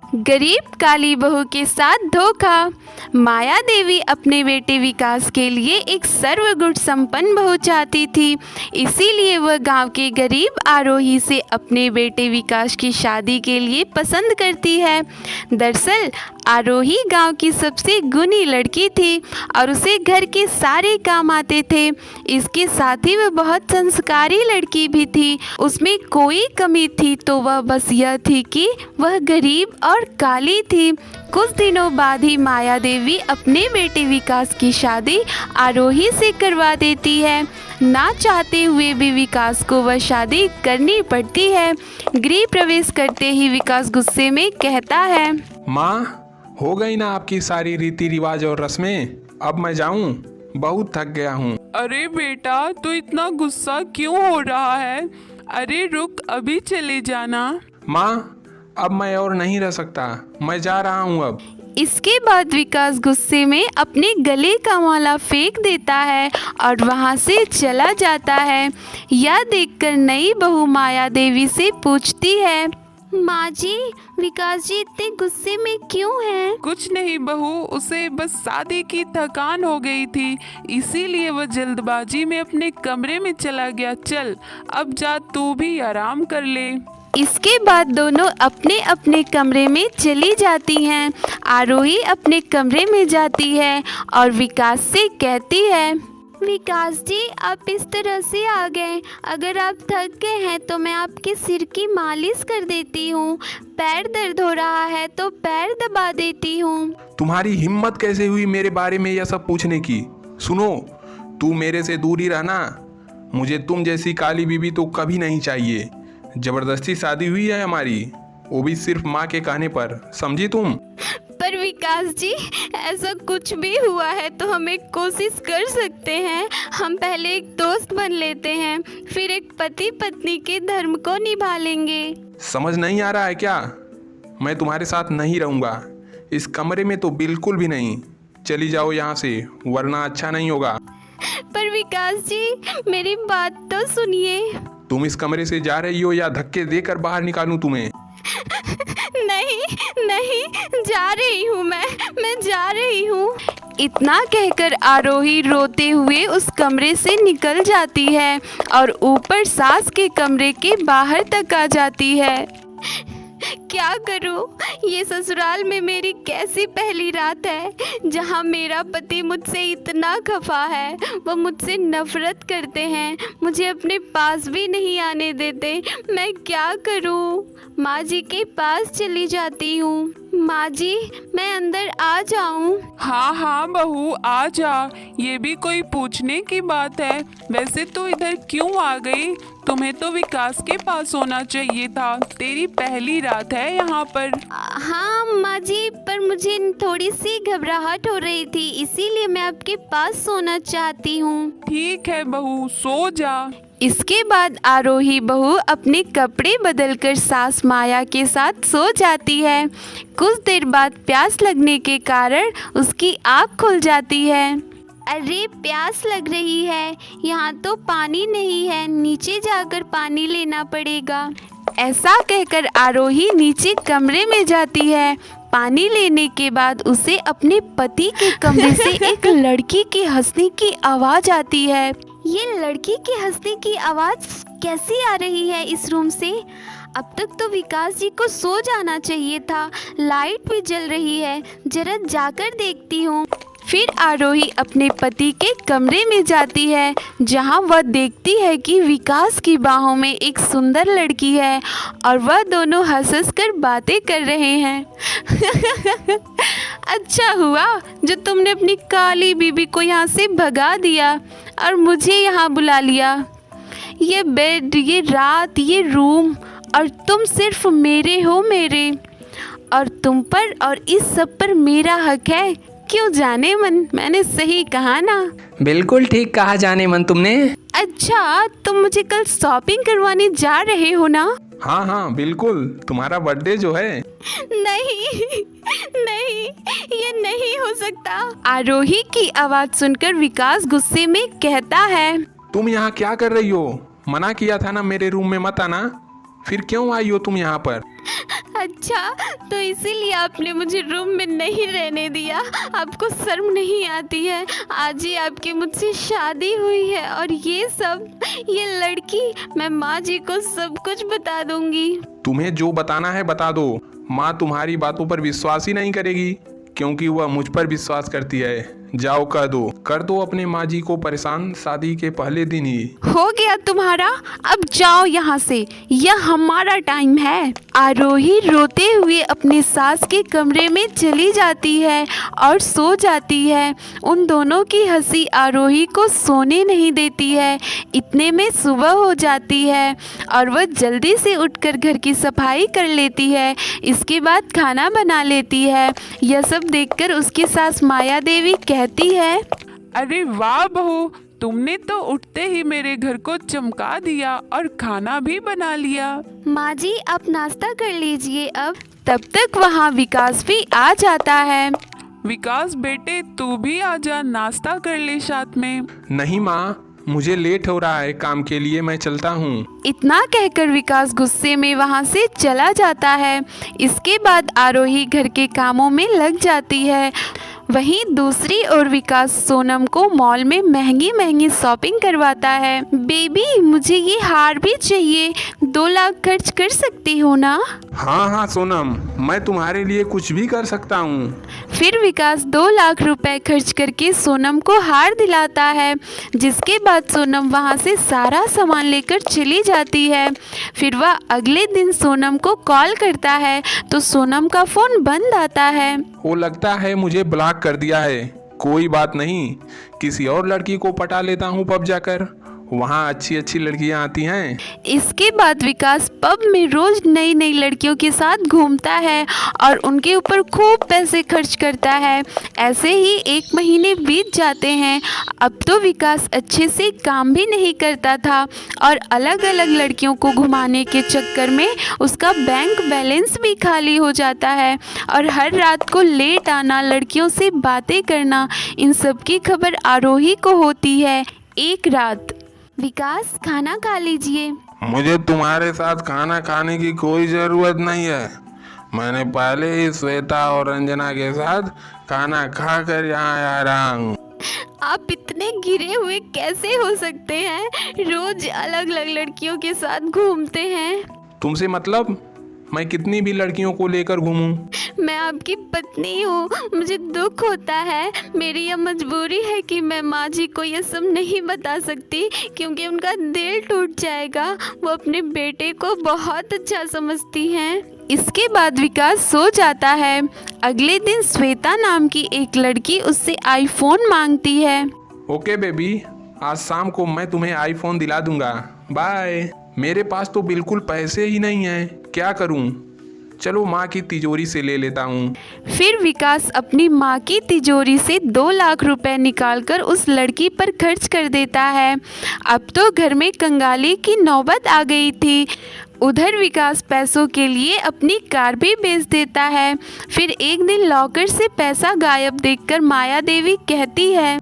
गरीब काली बहू के साथ धोखा। माया देवी अपने बेटे विकास के लिए एक सर्वगुण संपन्न बहू चाहती थी, इसीलिए वह गांव के गरीब आरोही से अपने बेटे विकास की शादी के लिए पसंद करती है। दरअसल आरोही गांव की सबसे गुणी लड़की थी और उसे घर के सारे काम आते थे। इसके साथ ही वह बहुत संस्कारी लड़की भी थी। उसमें कोई कमी थी तो वह बस यह थी कि वह गरीब और काली थी। कुछ दिनों बाद ही माया देवी अपने बेटे विकास की शादी आरोही से करवा देती है। ना चाहते हुए भी विकास को वह शादी करनी पड़ती है। गृह प्रवेश करते ही विकास गुस्से में कहता है, माँ, हो गई ना आपकी सारी रीति रिवाज और रस्में, अब मैं जाऊं, बहुत थक गया हूँ। अरे बेटा, तू इतना गुस्सा क्यों हो रहा है? अरे रुक, अभी चले जाना। माँ, अब मैं और नहीं रह सकता, मैं जा रहा हूँ अब। इसके बाद विकास गुस्से में अपने गले का माला फेंक देता है और वहां से चला जाता है। यह देखकर नई बहू माया देवी से पूछती है, माँ जी, विकास जी इतने गुस्से में क्यों हैं? कुछ नहीं बहू, उसे बस शादी की थकान हो गई थी, इसीलिए वह जल्दबाजी में अपने कमरे में चला गया। चल अब जा, तू भी आराम कर ले। इसके बाद दोनों अपने अपने कमरे में चली जाती हैं। आरोही अपने कमरे में जाती है और विकास से कहती है, विकास जी आप इस तरह से आ गए, अगर आप थक गए हैं तो मैं आपके सिर की मालिश कर देती हूँ। पैर दर्द हो रहा है तो पैर दबा देती हूँ। तुम्हारी हिम्मत कैसे हुई मेरे बारे में यह सब पूछने की? सुनो, तू मेरे से दूर ही रहना। मुझे तुम जैसी काली बीबी तो कभी नहीं चाहिए। जबरदस्ती शादी हुई है हमारी, वो भी सिर्फ माँ के कहने पर, समझी तुम? पर विकास जी, ऐसा कुछ भी हुआ है तो हम एक कोशिश कर सकते हैं। हम पहले एक दोस्त बन लेते हैं, फिर एक पति पत्नी के धर्म को निभा लेंगे। समझ नहीं आ रहा है क्या? मैं तुम्हारे साथ नहीं रहूँगा, इस कमरे में तो बिल्कुल भी नहीं। चली जाओ यहाँ से, वरना अच्छा नहीं होगा। पर विकास जी, मेरी बात तो सुनिए। तुम इस कमरे से जा रही हो या धक्के देकर बाहर निकालूं तुम्हें? नहीं नहीं, जा रही हूँ मैं जा रही हूँ। इतना कहकर आरोही रोते हुए उस कमरे से निकल जाती है और ऊपर सास के कमरे के बाहर तक आ जाती है। क्या करूं? ये ससुराल में मेरी कैसी पहली रात है जहां मेरा पति मुझसे इतना खफा है। वो मुझसे नफरत करते हैं, मुझे अपने पास भी नहीं आने देते। मैं क्या करूं? माँ जी के पास चली जाती हूँ। माँ जी, मैं अंदर आ जाऊं? हाँ हाँ बहू, आ जा, ये भी कोई पूछने की बात है। वैसे तो इधर क्यों आ गई? तुम्हें तो विकास के पास होना चाहिए था, तेरी पहली रात है यहाँ पर। हाँ माँ जी, पर मुझे थोड़ी सी घबराहट हो रही थी, इसीलिए मैं आपके पास सोना चाहती हूँ। ठीक है बहू, सो जा। इसके बाद आरोही बहू अपने कपड़े बदलकर सास माया के साथ सो जाती है। कुछ देर बाद प्यास लगने के कारण उसकी आँख खुल जाती है। अरे प्यास लग रही है, यहाँ तो पानी नहीं है, नीचे जाकर पानी लेना पड़ेगा। ऐसा कहकर आरोही नीचे कमरे में जाती है। पानी लेने के बाद उसे अपने पति के कमरे से एक लड़की की हंसने की आवाज़ आती है। ये लड़की की हंसने की आवाज़ कैसी आ रही है इस रूम से? अब तक तो विकास जी को सो जाना चाहिए था। लाइट भी जल रही है, जरा जाकर देखती हूँ। फिर आरोही अपने पति के कमरे में जाती है, जहां वह देखती है कि विकास की बाहों में एक सुंदर लड़की है और वह दोनों हंस कर बातें कर रहे हैं। अच्छा हुआ जो तुमने अपनी काली बीबी को यहाँ से भगा दिया और मुझे यहाँ बुला लिया। ये बेड, ये रात, ये रूम, और तुम सिर्फ मेरे हो मेरे, और तुम पर और इस सब पर मेरा हक है। क्यों जाने मन, मैंने सही कहा ना? बिल्कुल ठीक कहा जाने मन तुमने। अच्छा, तुम मुझे कल शॉपिंग करवाने जा रहे हो ना? हाँ हाँ बिल्कुल, तुम्हारा बर्थडे जो है। नहीं नहीं, ये नहीं हो सकता। आरोही की आवाज सुनकर विकास गुस्से में कहता है, तुम यहाँ क्या कर रही हो? मना किया था ना मेरे रूम में मत आना, फिर क्यों आई हो तुम यहाँ पर? अच्छा, तो इसीलिए आपने मुझे रूम में नहीं रहने दिया। आपको शर्म नहीं आती है? आज ही आपकी मुझसे शादी हुई है और ये लड़की, मैं माँ जी को सब कुछ बता दूंगी। तुम्हें जो बताना है बता दो। माँ तुम्हारी बातों पर विश्वास ही नहीं करेगी, क्योंकि वह मुझ पर विश्वास करती है। जाओ कर दो अपने माँ जी को परेशान शादी के पहले दिन ही। हो गया तुम्हारा, अब जाओ यहाँ से, यह हमारा टाइम है। आरोही रोते हुए अपने सास के कमरे में चली जाती है और सो जाती है। उन दोनों की हंसी आरोही को सोने नहीं देती है। इतने में सुबह हो जाती है और वह जल्दी से उठकर घर की सफाई कर लेती है। इसके बाद खाना बना लेती है। यह सब देखकर उसकी सास माया देवी कहती है, अरे वाह बहू, तुमने तो उठते ही मेरे घर को चमका दिया और खाना भी बना लिया। माँ जी आप नाश्ता कर लीजिए अब। तब तक वहाँ विकास भी आ जाता है। विकास बेटे, तू भी आजा, नाश्ता कर ले साथ में। नहीं माँ, मुझे लेट हो रहा है काम के लिए, मैं चलता हूँ। इतना कहकर विकास गुस्से में वहाँ से चला जाता है। इसके बाद आरोही घर के कामों में लग जाती है। वहीं दूसरी ओर विकास सोनम को मॉल में महंगी महंगी शॉपिंग करवाता है। बेबी मुझे ये हार भी चाहिए, 2 लाख खर्च कर सकती हो ना? हाँ सोनम, मैं तुम्हारे लिए कुछ भी कर सकता हूँ। फिर विकास 2 लाख रुपए खर्च करके सोनम को हार दिलाता है। जिसके बाद सोनम वहाँ से सारा सामान लेकर चली जाती है। फिर वह अगले दिन सोनम को कॉल करता है तो सोनम का फ़ोन बंद आता है। वो लगता है मुझे ब्लॉक कर दिया है। कोई बात नहीं, किसी और लड़की को पटा लेता हूँ पब जाकर, वहाँ अच्छी अच्छी लड़कियाँ आती हैं। इसके बाद विकास पब में रोज नई नई लड़कियों के साथ घूमता है और उनके ऊपर खूब पैसे खर्च करता है। ऐसे ही 1 महीने बीत जाते हैं। अब तो विकास अच्छे से काम भी नहीं करता था और अलग अलग लड़कियों को घुमाने के चक्कर में उसका बैंक बैलेंस भी खाली हो जाता है और हर रात को लेट आना, लड़कियों से बातें करना, इन सब की खबर आरोही को होती है। एक रात, विकास खाना खा लीजिए। मुझे तुम्हारे साथ खाना खाने की कोई ज़रूरत नहीं है। मैंने पहले ही श्वेता और रंजना के साथ खाना खाकर यहाँ आ रहा हूँ। आप इतने गिरे हुए कैसे हो सकते हैं? रोज अलग अलग लड़कियों के साथ घूमते हैं। तुमसे मतलब? मैं कितनी भी लड़कियों को लेकर घूमूं? मैं आपकी पत्नी हूँ, मुझे दुख होता है। मेरी यह मजबूरी है कि मैं माँ जी को यह सब नहीं बता सकती, क्योंकि उनका दिल टूट जाएगा। वो अपने बेटे को बहुत अच्छा समझती हैं। इसके बाद विकास सो जाता है। अगले दिन श्वेता नाम की एक लड़की उससे आईफोन मांगती है। ओके बेबी, आज शाम को मैं तुम्हें आईफोन दिला दूंगा, बाय। मेरे पास तो बिल्कुल पैसे ही नहीं हैं, क्या करूं? चलो माँ की तिजोरी से ले लेता हूँ। फिर विकास अपनी माँ की तिजोरी से 2 लाख रुपए निकालकर उस लड़की पर खर्च कर देता है। अब तो घर में कंगाली की नौबत आ गई थी। उधर विकास पैसों के लिए अपनी कार भी बेच देता है। फिर एक दिन लॉकर से पैसा गायब देखकर माया देवी कहती है,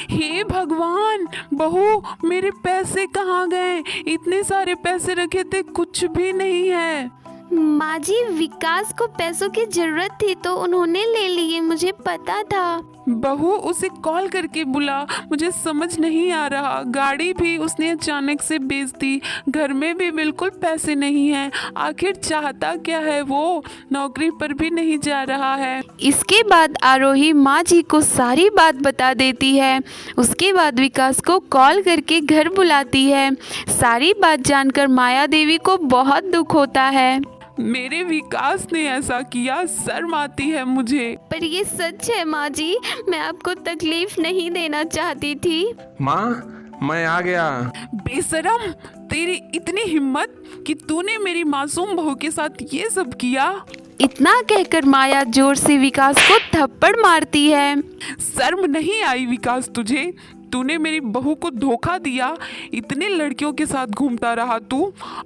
हे भगवान, बहू मेरे पैसे कहाँ गए? इतने सारे पैसे रखे थे, कुछ भी नहीं है। माँ जी विकास को पैसों की जरूरत थी तो उन्होंने ले लिए, मुझे पता था। बहू उसे कॉल करके बुला, मुझे समझ नहीं आ रहा। गाड़ी भी उसने अचानक से बेच दी, घर में भी बिल्कुल पैसे नहीं हैं। आखिर चाहता क्या है वो? नौकरी पर भी नहीं जा रहा है। इसके बाद आरोही माँ जी को सारी बात बता देती है। उसके बाद विकास को कॉल करके घर बुलाती है। सारी बात जानकर माया देवी को बहुत दुख होता है। मेरे विकास ने ऐसा किया, शर्म आती है मुझे। पर ये सच है माँ जी, मैं आपको तकलीफ नहीं देना चाहती थी। माँ, मैं आ गया। बेशरम, तेरी इतनी हिम्मत कि तूने मेरी मासूम बहू के साथ ये सब किया। इतना कहकर माया जोर से विकास को थप्पड़ मारती है। शर्म नहीं आई विकास तुझे? तूने मेरी बहू को धोखा दिया। इतने लड़कियों के साथ घूमता रहा तू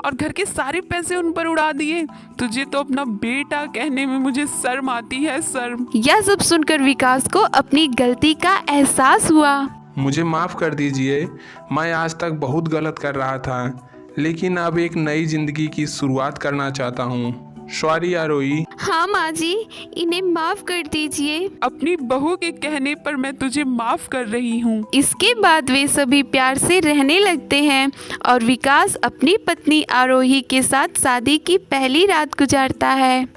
और घर के सारे पैसे उन पर उड़ा दिए। तुझे तो अपना बेटा कहने में मुझे शर्म आती है, शर्म। यह सब सुनकर विकास को अपनी गलती का एहसास हुआ। मुझे माफ़ कर दीजिए, मैं आज तक बहुत गलत कर रहा था, लेकिन अब एक नई ज़िंदगी की शुरुआत करना चाहता हूँ। सॉरी आरोही। हाँ माँ जी, इन्हें माफ कर दीजिए। अपनी बहू के कहने पर मैं तुझे माफ कर रही हूँ। इसके बाद वे सभी प्यार से रहने लगते हैं और विकास अपनी पत्नी आरोही के साथ शादी की पहली रात गुजारता है।